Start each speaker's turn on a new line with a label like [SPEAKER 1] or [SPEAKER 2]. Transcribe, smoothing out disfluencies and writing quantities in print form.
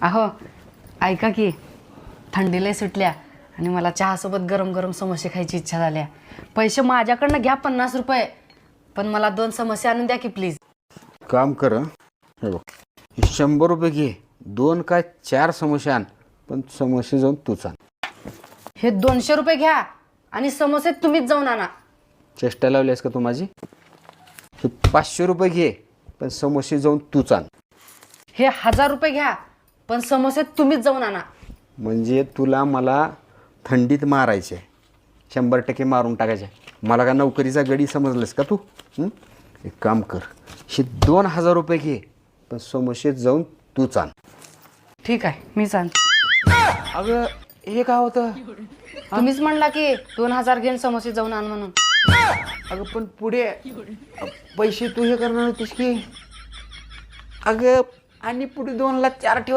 [SPEAKER 1] अहो ऐका की थंडी लय सुटल्या आणि मला चहासोबत गरम गरम समोसे खायची इच्छा झाल्या. पैसे माझ्याकडनं घ्या 50 रुपये, पण मला 2 समोसे आणून द्या की प्लीज.
[SPEAKER 2] काम कर हं. हे बघ, हे 100 रुपये घे, 2 काय 4 समोसे आण, पण समोसे जाऊन तूच आण.
[SPEAKER 1] हे 200 रुपये घ्या आणि समोसे तुम्हीच जाऊन आणा.
[SPEAKER 2] चेष्टा लावलीस का तू माझी? हे 500 रुपये घे, पण समोसे जाऊन तूच आण.
[SPEAKER 1] हे 1000 रुपये घ्या, पण समोसे तुम्हीच जाऊन आणा.
[SPEAKER 2] म्हणजे तुला मला थंडीत मारायचे, 100% मारून टाकायचे. मला का नोकरीचा गडी समजलंस का तू? एक काम कर, हे 2000 रुपये घे, पण समोसे जाऊन तूच आण.
[SPEAKER 1] ठीक आहे, मीच आणते.
[SPEAKER 2] अगं हे काय होतं?
[SPEAKER 1] तुम्हीच म्हणला की 2000 घेऊन समोसे जाऊन आण म्हणून.
[SPEAKER 2] अगं पण पुढे पैसे तू हे करणार होतीस की. अगं आणि पुढे 2 ला 4 ठेवा.